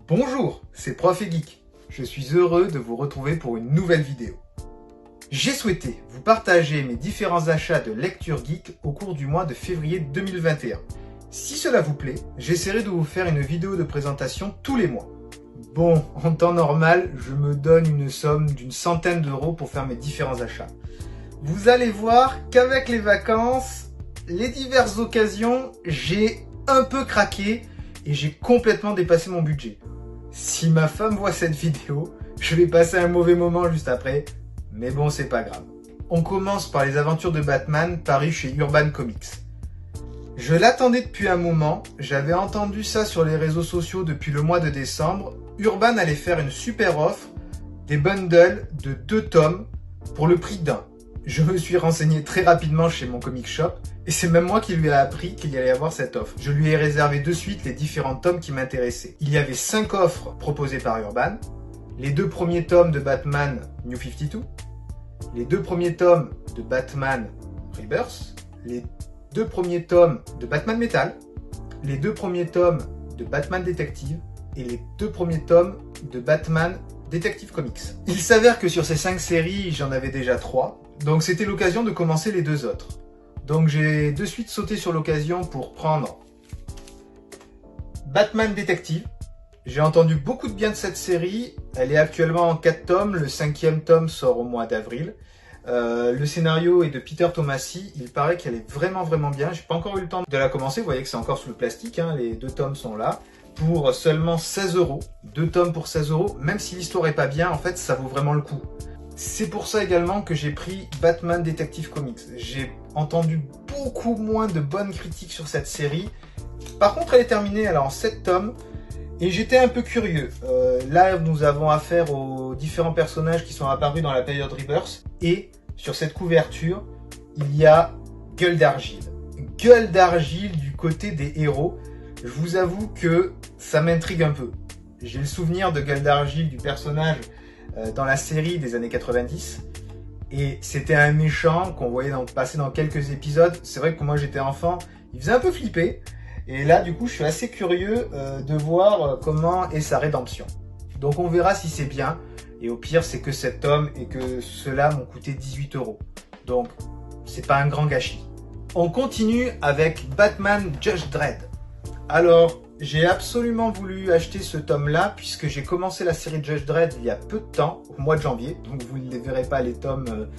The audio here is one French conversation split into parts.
Bonjour, c'est Prof et Geek. Je suis heureux de vous retrouver pour une nouvelle vidéo. J'ai souhaité vous partager mes différents achats de lecture geek au cours du mois de février 2021. Si cela vous plaît, j'essaierai de vous faire une vidéo de présentation tous les mois. Bon, en temps normal, je me donne une somme d'une centaine d'euros pour faire mes différents achats. Vous allez voir qu'avec les vacances, les diverses occasions, j'ai un peu craqué et j'ai complètement dépassé mon budget. Si ma femme voit cette vidéo, je vais passer un mauvais moment juste après, mais bon, c'est pas grave. On commence par les aventures de Batman parues chez Urban Comics. Je l'attendais depuis un moment, j'avais entendu ça sur les réseaux sociaux depuis le mois de décembre. Urban allait faire une super offre, des bundles de 2 tomes pour le prix d'un. Je me suis renseigné très rapidement chez mon comic shop et c'est même moi qui lui ai appris qu'il y allait avoir cette offre. Je lui ai réservé de suite les différents tomes qui m'intéressaient. Il y avait 5 offres proposées par Urban, les 2 premiers tomes de Batman New 52, les 2 premiers tomes de Batman Rebirth, les 2 premiers tomes de Batman Metal, les 2 premiers tomes de Batman Detective et les 2 premiers tomes de Batman Detective Comics. Il s'avère que sur ces 5 séries, j'en avais déjà 3. Donc c'était l'occasion de commencer les 2 autres. Donc j'ai de suite sauté sur l'occasion pour prendre Batman Detective. J'ai entendu beaucoup de bien de cette série. Elle est actuellement en 4 tomes. Le 5e tome sort au mois d'avril. Le scénario est de Peter Tomasi. Il paraît qu'elle est vraiment bien. J'ai pas encore eu le temps de la commencer. Vous voyez que c'est encore sous le plastique, hein. Les 2 tomes sont là. Pour seulement 16 €. 2 tomes pour 16 €. Même si l'histoire est pas bien, en fait, ça vaut vraiment le coup. C'est pour ça également que j'ai pris Batman Detective Comics. J'ai entendu beaucoup moins de bonnes critiques sur cette série. Par contre, elle est terminée, elle est en 7 tomes. Et j'étais un peu curieux. Là, nous avons affaire aux différents personnages qui sont apparus dans la période Rebirth. Et sur cette couverture, il y a Gueule d'Argile. Gueule d'Argile du côté des héros. Je vous avoue que ça m'intrigue un peu. J'ai le souvenir de Gueule d'Argile, du personnage dans la série des années 90. Et c'était un méchant qu'on voyait passer dans quelques épisodes. C'est vrai que moi j'étais enfant, il faisait un peu flipper. Et là du coup je suis assez curieux de voir comment est sa rédemption. Donc on verra si c'est bien. Et au pire c'est que 7 tomes et que ceux-là m'ont coûté 18 €. Donc c'est pas un grand gâchis. On continue avec Batman Judge Dredd. Alors, j'ai absolument voulu acheter ce tome-là puisque j'ai commencé la série Judge Dredd il y a peu de temps, au mois de janvier, donc vous ne verrez pas les tomes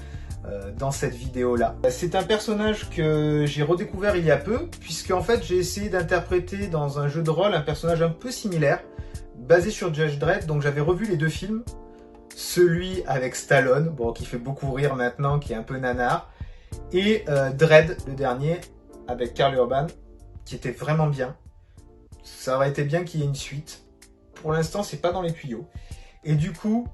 dans cette vidéo-là. C'est un personnage que j'ai redécouvert il y a peu, puisque en fait j'ai essayé d'interpréter dans un jeu de rôle un personnage un peu similaire, basé sur Judge Dredd, donc j'avais revu les 2 films, celui avec Stallone, bon, qui fait beaucoup rire maintenant, qui est un peu nanar, et Dredd, le dernier, avec Karl Urban, qui était vraiment bien. Ça aurait été bien qu'il y ait une suite. Pour l'instant, c'est pas dans les tuyaux. Et du coup,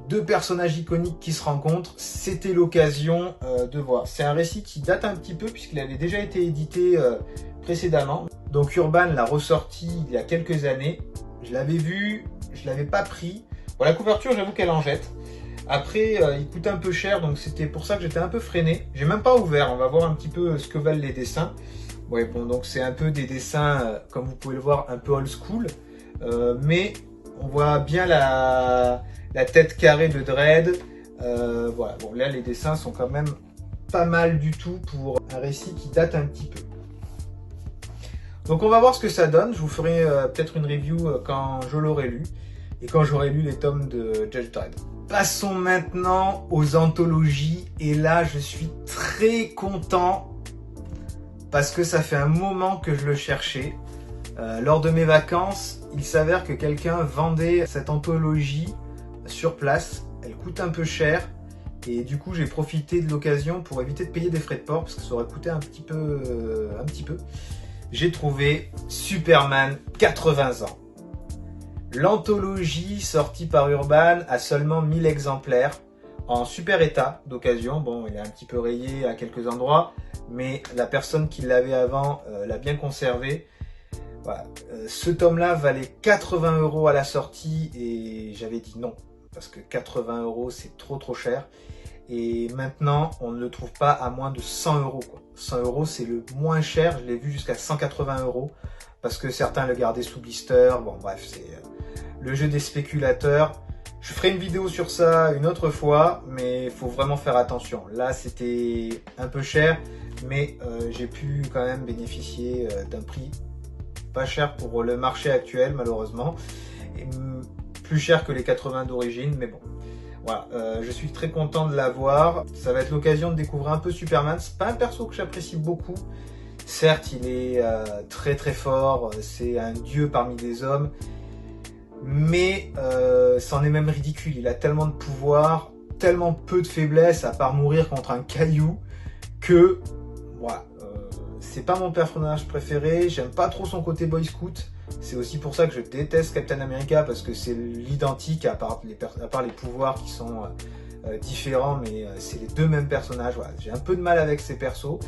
2 personnages iconiques qui se rencontrent, c'était l'occasion de voir. C'est un récit qui date un petit peu puisqu'il avait déjà été édité précédemment. Donc Urban l'a ressorti il y a quelques années. Je l'avais vu, je l'avais pas pris. Bon, la couverture, j'avoue qu'elle en jette. Après, il coûte un peu cher, donc c'était pour ça que j'étais un peu freiné. J'ai même pas ouvert, on va voir un petit peu ce que valent les dessins. Ouais, bon, donc c'est un peu des dessins, comme vous pouvez le voir, un peu old school, mais on voit bien la tête carrée de Dredd. Voilà, bon là les dessins sont quand même pas mal du tout pour un récit qui date un petit peu. Donc on va voir ce que ça donne. Je vous ferai peut-être une review quand je l'aurai lu et quand j'aurai lu les tomes de Judge Dredd. Passons maintenant aux anthologies et là je suis très content. Parce que ça fait un moment que je le cherchais. Lors de mes vacances, il s'avère que quelqu'un vendait cette anthologie sur place. Elle coûte un peu cher. Et du coup, j'ai profité de l'occasion pour éviter de payer des frais de port. Parce que ça aurait coûté un petit peu. J'ai trouvé Superman 80 ans. L'anthologie sortie par Urban a seulement 1000 exemplaires. En super état d'occasion. Bon, il est un petit peu rayé à quelques endroits. Mais la personne qui l'avait avant l'a bien conservé. Voilà. Ce tome-là valait 80 € à la sortie et j'avais dit non, parce que 80 € c'est trop cher. Et maintenant, on ne le trouve pas à moins de 100 €. 100 € c'est le moins cher, je l'ai vu jusqu'à 180 €, parce que certains le gardaient sous blister. Bon bref, le jeu des spéculateurs. Je ferai une vidéo sur ça une autre fois, mais il faut vraiment faire attention. Là, c'était un peu cher, mais j'ai pu quand même bénéficier d'un prix pas cher pour le marché actuel, malheureusement. Et plus cher que les 80 d'origine, mais bon. Voilà, je suis très content de l'avoir. Ça va être l'occasion de découvrir un peu Superman. C'est pas un perso que j'apprécie beaucoup. Certes, il est très très fort, c'est un dieu parmi les hommes. Mais c'en est même ridicule, il a tellement de pouvoir, tellement peu de faiblesse à part mourir contre un caillou que voilà, c'est pas mon personnage préféré, j'aime pas trop son côté boy scout. C'est aussi pour ça que je déteste Captain America, parce que c'est l'identique à part les pouvoirs qui sont différents, mais c'est les deux mêmes personnages. Voilà, j'ai un peu de mal avec ces persos.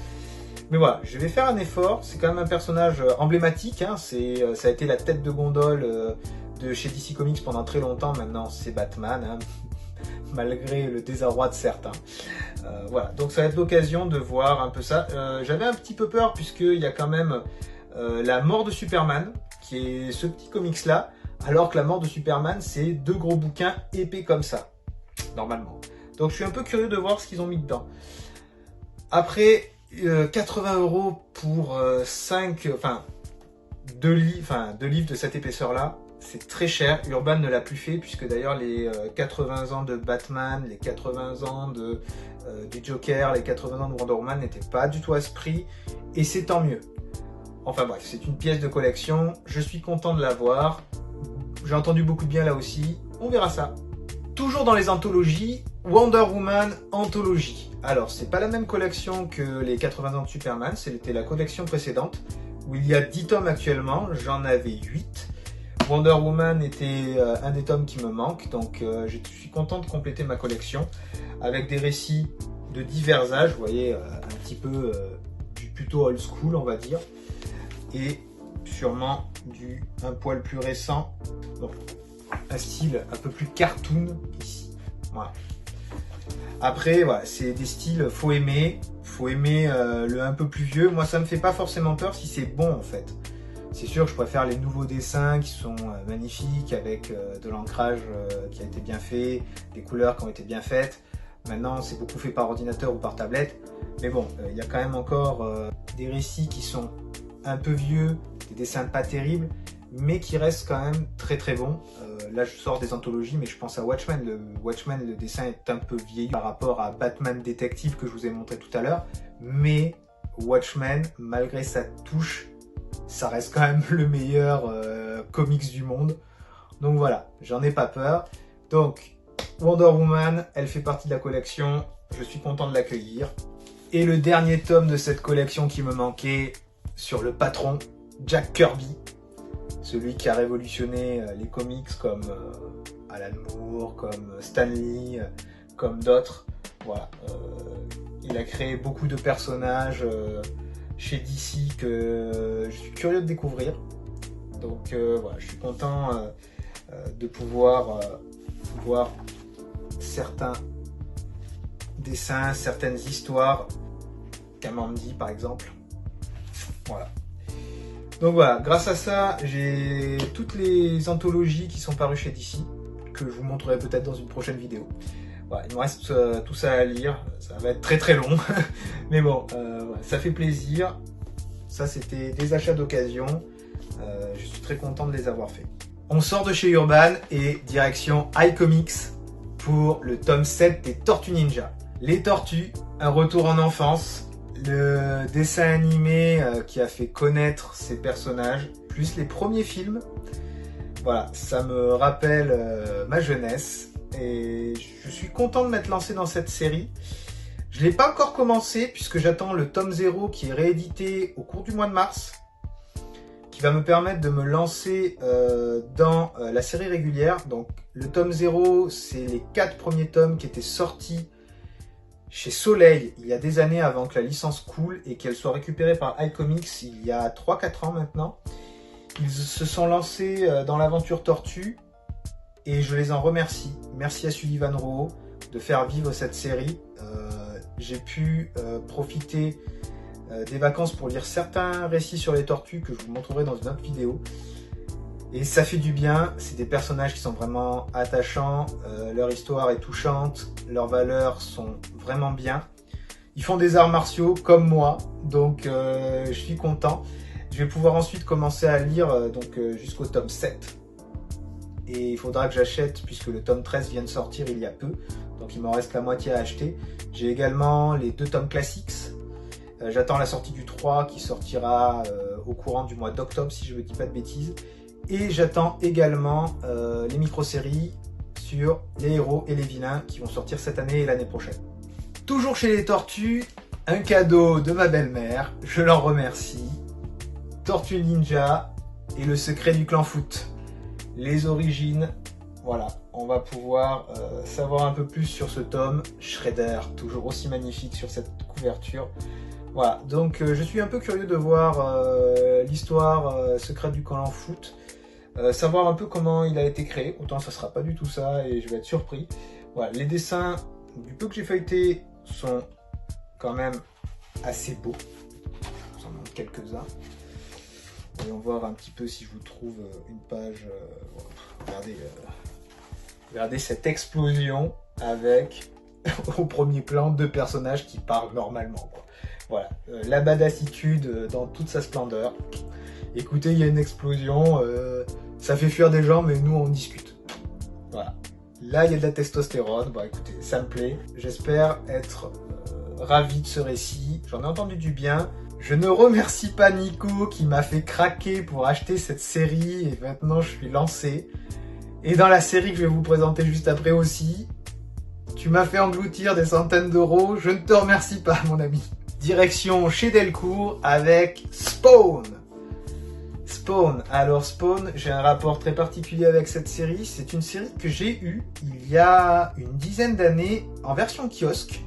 Mais voilà, je vais faire un effort, c'est quand même un personnage emblématique, hein. Ça a été la tête de gondole de chez DC Comics pendant très longtemps. Maintenant c'est Batman, hein, malgré le désarroi de certains. Voilà, donc ça va être l'occasion de voir un peu ça. J'avais un petit peu peur puisqu'il y a quand même la mort de Superman, qui est ce petit comics là, alors que la mort de Superman c'est deux gros bouquins épais comme ça, normalement. Donc je suis un peu curieux de voir ce qu'ils ont mis dedans. Après, 80 € pour 2 livres de cette épaisseur là, c'est très cher. Urban ne l'a plus fait, puisque d'ailleurs les 80 ans de Batman, les 80 ans du Joker, les 80 ans de Wonder Woman n'étaient pas du tout à ce prix, et c'est tant mieux. Enfin bref, c'est une pièce de collection, je suis content de l'avoir. J'ai entendu beaucoup de bien là aussi, on verra ça. Toujours dans les anthologies, Wonder Woman Anthologie. Alors, c'est pas la même collection que les 80 ans de Superman, c'était la collection précédente, où il y a 10 tomes actuellement, j'en avais 8. Wonder Woman était un des tomes qui me manque, donc je suis content de compléter ma collection avec des récits de divers âges, vous voyez, un petit peu plutôt old school, on va dire, et sûrement un poil plus récent, donc un style un peu plus cartoon ici. Voilà. Après, voilà, c'est des styles, faut aimer le un peu plus vieux. Moi, ça me fait pas forcément peur si c'est bon en fait. C'est sûr que je préfère les nouveaux dessins qui sont magnifiques, avec de l'ancrage qui a été bien fait, des couleurs qui ont été bien faites. Maintenant, c'est beaucoup fait par ordinateur ou par tablette. Mais bon, il y a quand même encore des récits qui sont un peu vieux, des dessins pas terribles, mais qui restent quand même très très bons. Là, je sors des anthologies, mais je pense à Watchmen. Watchmen, le dessin est un peu vieilli par rapport à Batman Détective que je vous ai montré tout à l'heure. Mais Watchmen, malgré sa touche, ça reste quand même le meilleur comics du monde. Donc voilà, j'en ai pas peur. Donc Wonder Woman, elle fait partie de la collection. Je suis content de l'accueillir. Et le dernier tome de cette collection qui me manquait, sur le patron, Jack Kirby. Celui qui a révolutionné les comics comme Alan Moore, comme Stan Lee, comme d'autres. Voilà. Il a créé beaucoup de personnages chez DC que je suis curieux de découvrir. Donc voilà, je suis content de pouvoir voir certains dessins, certaines histoires, Kamandi par exemple. Voilà. Donc voilà, grâce à ça, j'ai toutes les anthologies qui sont parues chez DC, que je vous montrerai peut-être dans une prochaine vidéo. Voilà, il me reste tout ça à lire, ça va être très très long, mais bon, ça fait plaisir. Ça, c'était des achats d'occasion, je suis très content de les avoir faits. On sort de chez Urban et direction iComics pour le tome 7 des Tortues Ninja. Les Tortues, un retour en enfance. Le dessin animé qui a fait connaître ces personnages, plus les premiers films, voilà, ça me rappelle ma jeunesse et je suis content de m'être lancé dans cette série. Je ne l'ai pas encore commencé puisque j'attends le tome 0 qui est réédité au cours du mois de mars, qui va me permettre de me lancer dans la série régulière. Donc le tome 0, c'est les 4 premiers tomes qui étaient sortis chez Soleil il y a des années avant que la licence coule et qu'elle soit récupérée par iComics il y a 3-4 ans maintenant. Ils se sont lancés dans l'aventure Tortue et je les en remercie. Merci à Sullivan Rowe de faire vivre cette série. J'ai pu profiter des vacances pour lire certains récits sur les tortues que je vous montrerai dans une autre vidéo. Et ça fait du bien, c'est des personnages qui sont vraiment attachants, leur histoire est touchante, leurs valeurs sont vraiment bien. Ils font des arts martiaux comme moi, donc je suis content. Je vais pouvoir ensuite commencer à lire jusqu'au tome 7. Et il faudra que j'achète, puisque le tome 13 vient de sortir il y a peu, donc il m'en reste la moitié à acheter. J'ai également les 2 tomes classiques. J'attends la sortie du 3 qui sortira au courant du mois d'octobre, si je ne dis pas de bêtises. Et j'attends également les micro-séries sur les héros et les vilains qui vont sortir cette année et l'année prochaine. Toujours chez les Tortues, un cadeau de ma belle-mère, je l'en remercie. Tortue Ninja et le secret du clan foot. Les origines, voilà, on va pouvoir savoir un peu plus sur ce tome. Shredder, toujours aussi magnifique sur cette couverture. Voilà, donc je suis un peu curieux de voir l'histoire secrète du clan foot. Savoir un peu comment il a été créé, autant ça sera pas du tout ça et je vais être surpris. Voilà, les dessins, du peu que j'ai feuilleté, sont quand même assez beaux. Je vous en montre quelques-uns. Voyons voir un petit peu si je vous trouve une page. Regardez cette explosion avec au premier plan 2 personnages qui parlent normalement, quoi. Voilà, la badassitude dans toute sa splendeur. Écoutez, il y a une explosion, ça fait fuir des gens, mais nous on discute. Voilà. Là, il y a de la testostérone. Bon, écoutez, ça me plaît. J'espère être ravi de ce récit. J'en ai entendu du bien. Je ne remercie pas Nico qui m'a fait craquer pour acheter cette série et maintenant je suis lancé. Et dans la série que je vais vous présenter juste après aussi, tu m'as fait engloutir des centaines d'euros. Je ne te remercie pas, mon ami. Direction chez Delcourt avec Spawn. Spawn. Alors Spawn, j'ai un rapport très particulier avec cette série. C'est une série que j'ai eue il y a une dizaine d'années en version kiosque.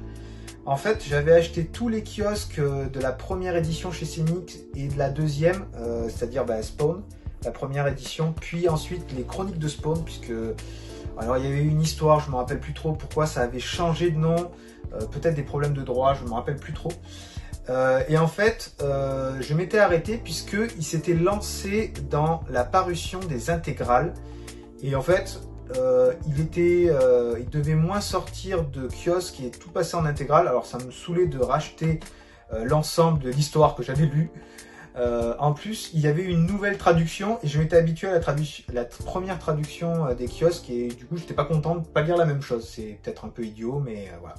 En fait, j'avais acheté tous les kiosques de la première édition chez Scénix et de la deuxième, c'est-à-dire Spawn, la première édition, puis ensuite les Chroniques de Spawn, puisque alors il y avait eu une histoire, je ne me rappelle plus trop pourquoi ça avait changé de nom, peut-être des problèmes de droit, je ne me rappelle plus trop. Et en fait, je m'étais arrêté puisqu'il s'était lancé dans la parution des intégrales. Et en fait, il devait moins sortir de kiosque et tout passer en intégrale. Alors ça me saoulait de racheter l'ensemble de l'histoire que j'avais lue. En plus, il y avait une nouvelle traduction et je m'étais habitué à la première traduction des kiosques et du coup, j'étais pas content de ne pas lire la même chose. C'est peut-être un peu idiot, mais voilà.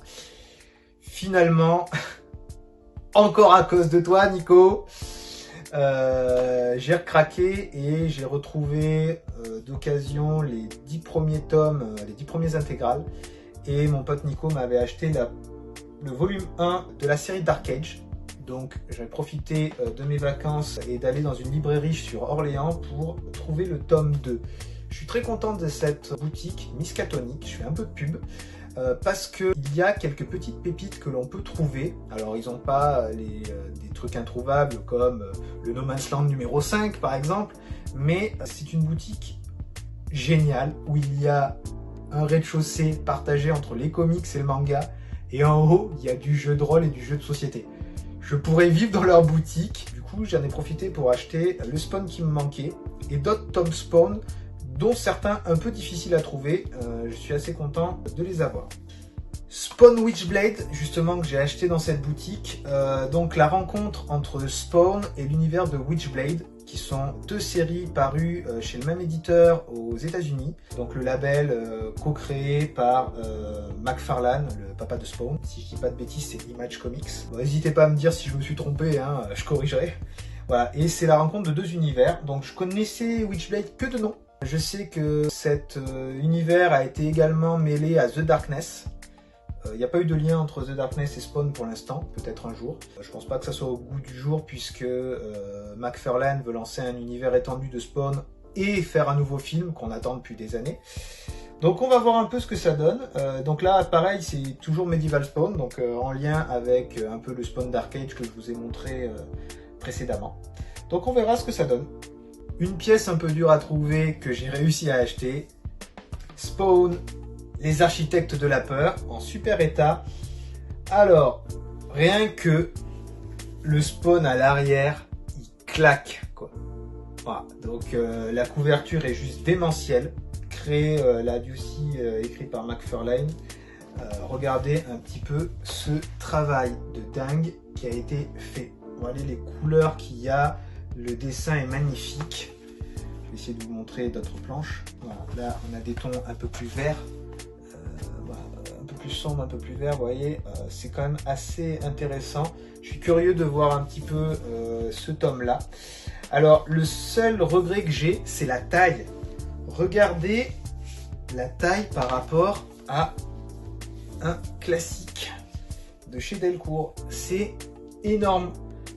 Finalement, encore à cause de toi, Nico, j'ai recraqué et j'ai retrouvé d'occasion les 10 premiers tomes, les 10 premiers intégrales. Et mon pote Nico m'avait acheté le volume 1 de la série Dark Age. Donc j'ai profité de mes vacances et d'aller dans une librairie sur Orléans pour trouver le tome 2. Je suis très content de cette boutique Miskatonic, je fais un peu de pub. Parce qu'il y a quelques petites pépites que l'on peut trouver. Alors ils n'ont pas des trucs introuvables comme le No Man's Land numéro 5 par exemple, mais c'est une boutique géniale où il y a un rez-de-chaussée partagé entre les comics et le manga, et en haut il y a du jeu de rôle et du jeu de société. Je pourrais vivre dans leur boutique. Du coup j'en ai profité pour acheter le Spawn qui me manquait et d'autres tomes Spawn, dont certains un peu difficiles à trouver. Je suis assez content de les avoir. Spawn Witchblade, justement, que j'ai acheté dans cette boutique. Donc la rencontre entre Spawn et l'univers de Witchblade, qui sont 2 séries parues chez le même éditeur aux États-Unis. Donc le label co-créé par McFarlane, le papa de Spawn. Si je dis pas de bêtises, c'est Image Comics. Bon, n'hésitez pas à me dire si je me suis trompé, hein, je corrigerai. Voilà, et c'est la rencontre de 2 univers. Donc je connaissais Witchblade que de nom. Je sais que cet univers a été également mêlé à The Darkness. Il n'y a pas eu de lien entre The Darkness et Spawn pour l'instant, peut-être un jour. Je pense pas que ça soit au goût du jour puisque McFarlane veut lancer un univers étendu de Spawn et faire un nouveau film qu'on attend depuis des années. Donc on va voir un peu ce que ça donne. Donc là, pareil, c'est toujours Medieval Spawn, donc en lien avec un peu le Spawn Dark Age que je vous ai montré précédemment. Donc on verra ce que ça donne. Une pièce un peu dure à trouver que j'ai réussi à acheter. Spawn, les architectes de la peur, en super état. Alors, rien que le Spawn à l'arrière, il claque, quoi. Voilà, donc la couverture est juste démentielle, créée là aussi écrit par McFarlane. Regardez un petit peu ce travail de dingue qui a été fait. Voilà les couleurs qu'il y a, le dessin est magnifique. Je vais essayer de vous montrer d'autres planches. Voilà, là on a des tons un peu plus verts, voilà, un peu plus sombre, un peu plus vert, vous voyez, c'est quand même assez intéressant. Je suis curieux de voir un petit peu ce tome-là. Alors le seul regret que j'ai, c'est la taille. Regardez la taille par rapport à un classique de chez Delcourt. C'est énorme.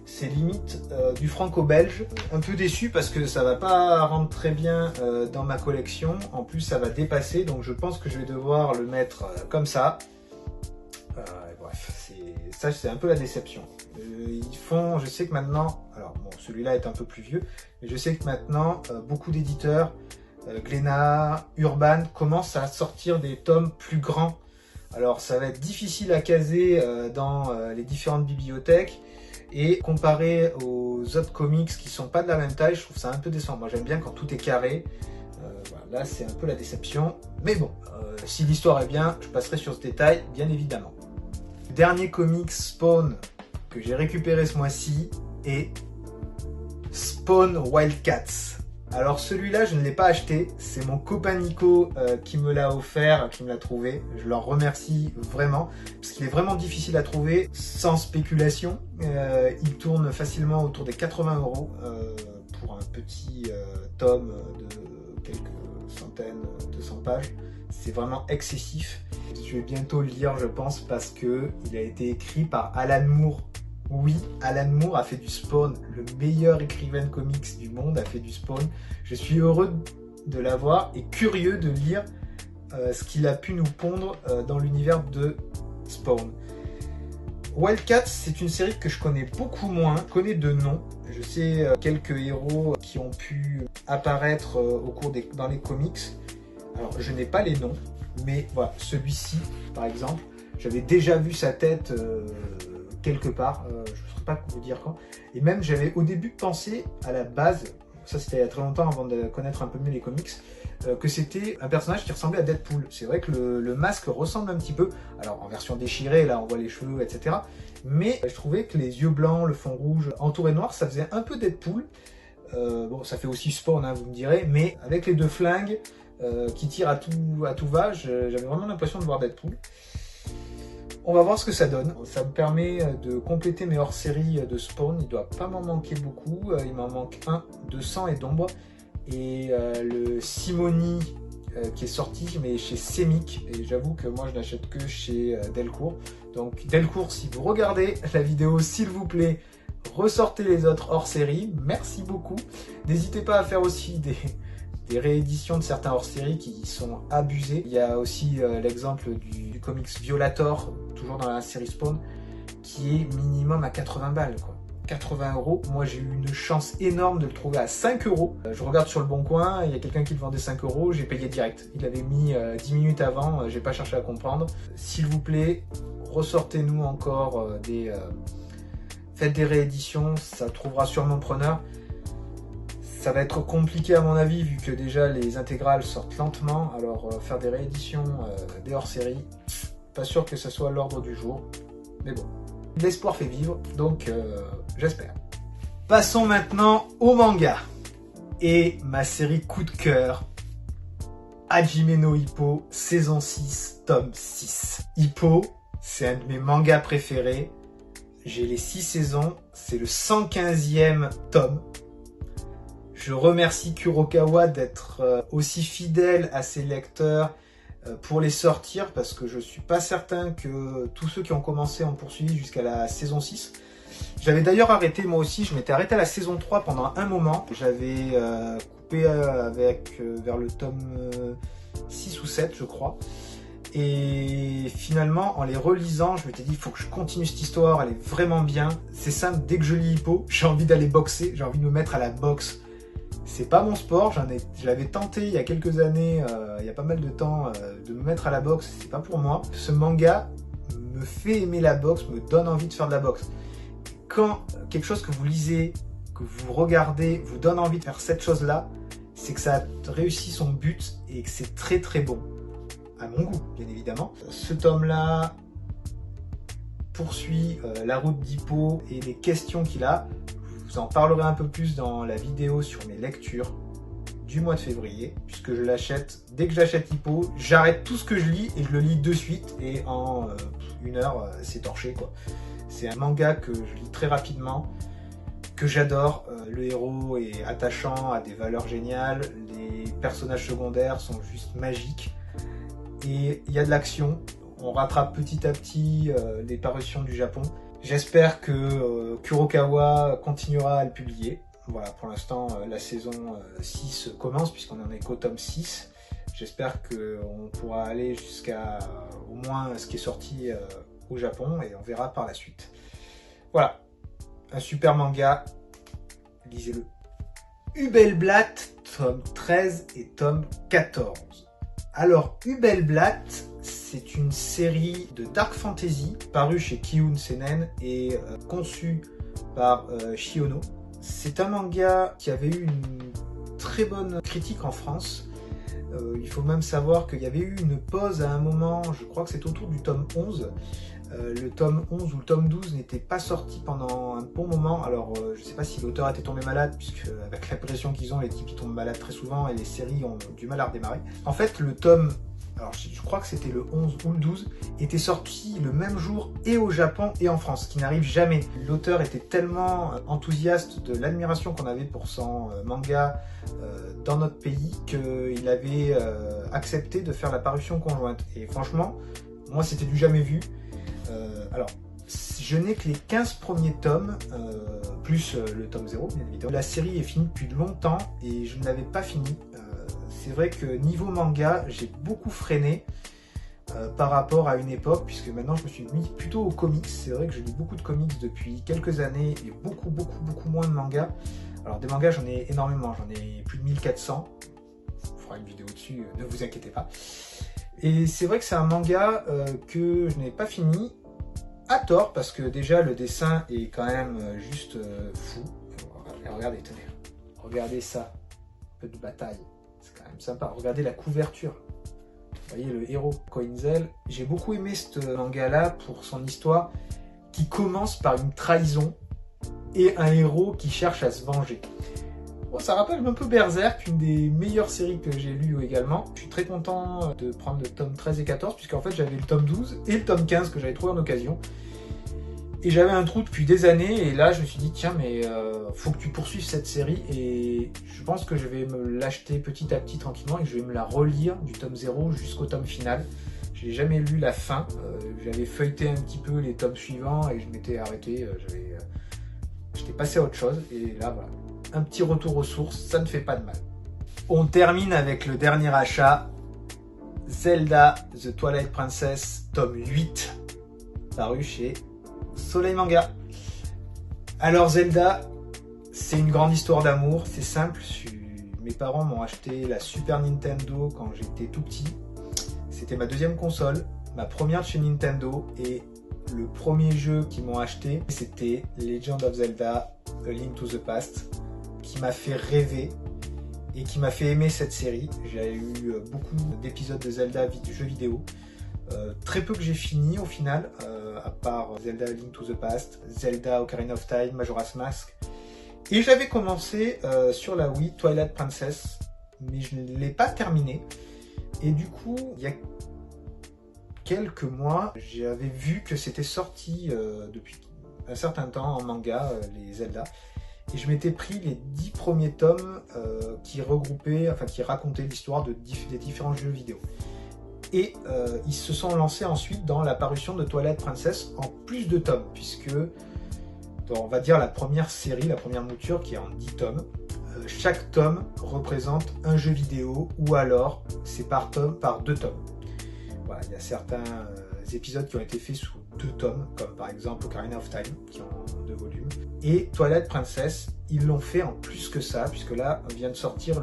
C'est limite du franco-belge. Un peu déçu parce que ça va pas rentrer très bien dans ma collection. En plus, ça va dépasser, donc je pense que je vais devoir le mettre comme ça. Bref, ça c'est un peu la déception. Ils font, je sais que maintenant, alors bon, celui-là est un peu plus vieux, mais je sais que maintenant, beaucoup d'éditeurs, Glénat, Urban, commencent à sortir des tomes plus grands. Alors ça va être difficile à caser dans les différentes bibliothèques. Et comparé aux autres comics qui sont pas de la même taille, je trouve ça un peu décevant. Moi j'aime bien quand tout est carré. Voilà, là c'est un peu la déception. Mais bon, si l'histoire est bien, je passerai sur ce détail, bien évidemment. Le dernier comic Spawn que j'ai récupéré ce mois-ci est Spawn Wildcats. Alors celui-là, je ne l'ai pas acheté, c'est mon copain Nico qui me l'a offert, qui me l'a trouvé. Je leur remercie vraiment, parce qu'il est vraiment difficile à trouver, sans spéculation. Il tourne facilement autour des 80 € pour un petit tome de quelques centaines, 200 pages. C'est vraiment excessif. Je vais bientôt le lire, je pense, parce que il a été écrit par Alan Moore. Oui, Alan Moore a fait du Spawn, le meilleur écrivain de comics du monde a fait du Spawn. Je suis heureux de l'avoir et curieux de lire ce qu'il a pu nous pondre dans l'univers de Spawn. Wildcats, c'est une série que je connais beaucoup moins, je connais de nom. Je sais quelques héros qui ont pu apparaître dans les comics. Alors, je n'ai pas les noms, mais voilà, celui-ci, par exemple, j'avais déjà vu sa tête quelque part, je ne saurais pas vous dire quand. Et même, j'avais au début pensé à la base, ça c'était il y a très longtemps avant de connaître un peu mieux les comics, que c'était un personnage qui ressemblait à Deadpool. C'est vrai que le masque ressemble un petit peu, alors en version déchirée, là on voit les cheveux, etc. Mais je trouvais que les yeux blancs, le fond rouge, entouré noir, ça faisait un peu Deadpool. Bon, ça fait aussi Spawn, hein, vous me direz, mais avec les deux flingues qui tirent à tout va, j'avais vraiment l'impression de voir Deadpool. On va voir ce que ça donne. Ça me permet de compléter mes hors-séries de Spawn. Il ne doit pas m'en manquer beaucoup. Il m'en manque un de sang et d'ombre. Et le Simoni qui est sorti, mais chez Semic. Et j'avoue que moi, je n'achète que chez Delcourt. Donc Delcourt, si vous regardez la vidéo, s'il vous plaît, ressortez les autres hors-séries. Merci beaucoup. N'hésitez pas à faire aussi des rééditions de certains hors-séries qui sont abusés. Il y a aussi l'exemple du comics Violator, toujours dans la série Spawn, qui est minimum à 80 balles, quoi. 80 €. Moi, j'ai eu une chance énorme de le trouver à 5 €. Je regarde sur le bon coin, il y a quelqu'un qui le vendait 5 €, j'ai payé direct. Il avait mis 10 minutes avant, j'ai pas cherché à comprendre. S'il vous plaît, ressortez-nous encore faites des rééditions, ça trouvera sûrement preneur. Ça va être compliqué à mon avis, vu que déjà les intégrales sortent lentement, alors faire des rééditions, des hors-séries, pas sûr que ce soit l'ordre du jour, mais bon, l'espoir fait vivre, donc j'espère. Passons maintenant au manga, et ma série coup de cœur, Hajime no Ippo, saison 6, tome 6. Ippo, c'est un de mes mangas préférés, j'ai les 6 saisons, c'est le 115e tome. Je remercie Kurokawa d'être aussi fidèle à ses lecteurs pour les sortir, parce que je suis pas certain que tous ceux qui ont commencé ont poursuivi jusqu'à la saison 6. J'avais d'ailleurs arrêté, moi aussi, je m'étais arrêté à la saison 3 pendant un moment. J'avais coupé vers le tome 6 ou 7, je crois. Et finalement, en les relisant, je m'étais dit, il faut que je continue cette histoire, elle est vraiment bien. C'est simple, dès que je lis Ippo, j'ai envie d'aller boxer, j'ai envie de me mettre à la boxe. C'est pas mon sport, je l'avais tenté il y a quelques années, il y a pas mal de temps, de me mettre à la boxe, c'est pas pour moi. Ce manga me fait aimer la boxe, me donne envie de faire de la boxe. Quand quelque chose que vous lisez, que vous regardez vous donne envie de faire cette chose-là, c'est que ça a réussi son but et que c'est très très bon. À mon goût, bien évidemment. Ce tome-là poursuit la route d'Hippo et les questions qu'il a. Je vous en parlerai un peu plus dans la vidéo sur mes lectures du mois de février, puisque je l'achète. Dès que j'achète Hippo, j'arrête tout ce que je lis et je le lis de suite, et en 1 heure, c'est torché, quoi. C'est un manga que je lis très rapidement, que j'adore. Le héros est attachant, a des valeurs géniales, les personnages secondaires sont juste magiques, et il y a de l'action. On rattrape petit à petit les parutions du Japon. J'espère que Kurokawa continuera à le publier. Voilà, pour l'instant, la saison 6 commence, puisqu'on en est qu'au tome 6. J'espère qu'on pourra aller jusqu'à au moins ce qui est sorti au Japon, et on verra par la suite. Voilà, un super manga, lisez-le. Hubelblatt, tome 13 et tome 14. Alors, Hubelblatt, c'est une série de dark fantasy parue chez Kiun Seinen et conçue par Shiono. C'est un manga qui avait eu une très bonne critique en France. Il faut même savoir qu'il y avait eu une pause à un moment, je crois que c'est autour du tome 11. Le tome 11 ou le tome 12 n'était pas sorti pendant un bon moment. Alors je ne sais pas si l'auteur était tombé malade, puisque avec la pression qu'ils ont, les types ils tombent malades très souvent et les séries ont du mal à redémarrer. En fait, le tome, alors je crois que c'était le 11 ou le 12, était sorti le même jour et au Japon et en France, ce qui n'arrive jamais. L'auteur était tellement enthousiaste de l'admiration qu'on avait pour son manga dans notre pays qu'il avait accepté de faire la parution conjointe. Et franchement, moi c'était du jamais vu. Alors, je n'ai que les 15 premiers tomes, plus le tome 0, bien évidemment. La série est finie depuis longtemps et je ne l'avais pas finie. C'est vrai que niveau manga, j'ai beaucoup freiné par rapport à une époque, puisque maintenant je me suis mis plutôt aux comics. C'est vrai que je lis beaucoup de comics depuis quelques années et beaucoup moins de mangas. Alors des mangas, j'en ai énormément, j'en ai plus de 1400. On fera une vidéo dessus, ne vous inquiétez pas. Et c'est vrai que c'est un manga que je n'ai pas fini, à tort, parce que déjà le dessin est quand même juste fou. Regardez, tenez, regardez ça, un peu de bataille, c'est quand même sympa. Regardez la couverture, vous voyez le héros, Koinzel. J'ai beaucoup aimé ce manga-là pour son histoire qui commence par une trahison et un héros qui cherche à se venger. Bon, ça rappelle un peu Berserk, une des meilleures séries que j'ai lues également. Je suis très content de prendre le tome 13 et 14, puisqu'en fait j'avais le tome 12 et le tome 15 que j'avais trouvé en occasion. Et j'avais un trou depuis des années, et là je me suis dit tiens, mais faut que tu poursuives cette série, et je pense que je vais me l'acheter petit à petit tranquillement et je vais me la relire du tome 0 jusqu'au tome final. J'ai jamais lu la fin, j'avais feuilleté un petit peu les tomes suivants et je m'étais arrêté, j'étais passé à autre chose, et là voilà. Un petit retour aux sources, ça ne fait pas de mal. On termine avec le dernier achat, Zelda The Twilight Princess, tome 8, paru chez Soleil Manga. Alors Zelda, c'est une grande histoire d'amour, c'est simple. Mes parents m'ont acheté la Super Nintendo quand j'étais tout petit. C'était ma deuxième console, ma première de chez Nintendo, et le premier jeu qu'ils m'ont acheté, c'était Legend of Zelda A Link to the Past, qui m'a fait rêver et qui m'a fait aimer cette série. J'ai eu beaucoup d'épisodes de Zelda jeux vidéo, très peu que j'ai fini au final, à part Zelda A Link to the Past, Zelda Ocarina of Time, Majora's Mask. Et j'avais commencé sur la Wii Twilight Princess, mais je ne l'ai pas terminé. Et du coup, il y a quelques mois, j'avais vu que c'était sorti depuis un certain temps en manga, les Zelda. Et je m'étais pris les 10 premiers tomes qui racontaient l'histoire des différents jeux vidéo. Et ils se sont lancés ensuite dans la parution de Twilight Princess en plus de tomes, puisque on va dire la première série, la première mouture qui est en 10 tomes. Chaque tome représente un jeu vidéo, ou alors c'est par tome, par 2 tomes. Voilà, il y a certains épisodes qui ont été faits sous 2 tomes, comme par exemple Ocarina of Time, qui ont 2 volumes. Et Twilight Princess ils l'ont fait en plus que ça, puisque là, vient de sortir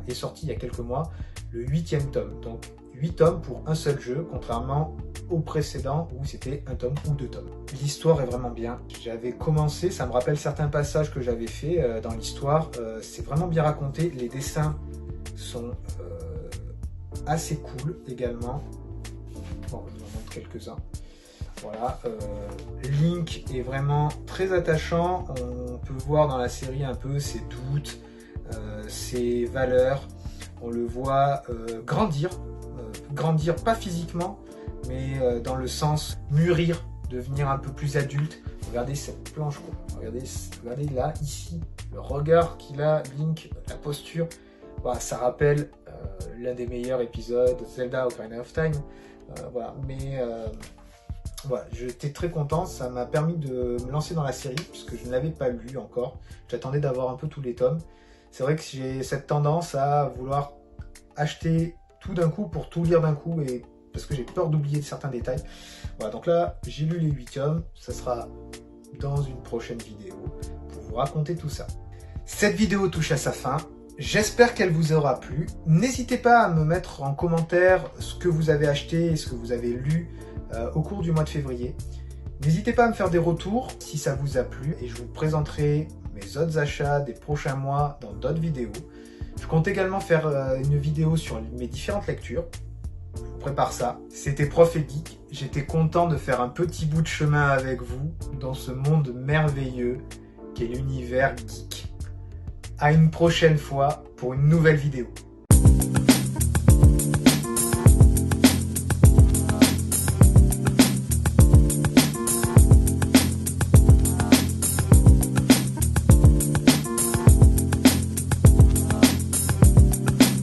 est sorti il y a quelques mois, le 8e tome. Donc 8 tomes pour un seul jeu, contrairement au précédent où c'était un tome ou 2 tomes. L'histoire est vraiment bien. J'avais commencé, ça me rappelle certains passages que j'avais fait dans l'histoire. C'est vraiment bien raconté. Les dessins sont assez cool également. Bon, je vous en montre quelques-uns. Voilà, Link est vraiment très attachant. On peut voir dans la série un peu ses doutes, ses valeurs. On le voit grandir pas physiquement, mais dans le sens mûrir, devenir un peu plus adulte. Regardez cette planche, quoi. Regardez là, ici, le regard qu'il a, Link, la posture. Voilà, ça rappelle l'un des meilleurs épisodes de Zelda Ocarina of Time. Voilà, mais voilà, j'étais très content, ça m'a permis de me lancer dans la série, puisque je ne l'avais pas lu encore. J'attendais d'avoir un peu tous les tomes. C'est vrai que j'ai cette tendance à vouloir acheter tout d'un coup pour tout lire d'un coup, et parce que j'ai peur d'oublier certains détails. Voilà, donc là, j'ai lu les 8 tomes, ça sera dans une prochaine vidéo pour vous raconter tout ça. Cette vidéo touche à sa fin. J'espère qu'elle vous aura plu. N'hésitez pas à me mettre en commentaire ce que vous avez acheté et ce que vous avez lu au cours du mois de février. N'hésitez pas à me faire des retours si ça vous a plu et je vous présenterai mes autres achats des prochains mois dans d'autres vidéos. Je compte également faire une vidéo sur mes différentes lectures. Je vous prépare ça. C'était Prof et Geek. J'étais content de faire un petit bout de chemin avec vous dans ce monde merveilleux qu'est l'univers geek. À une prochaine fois pour une nouvelle vidéo.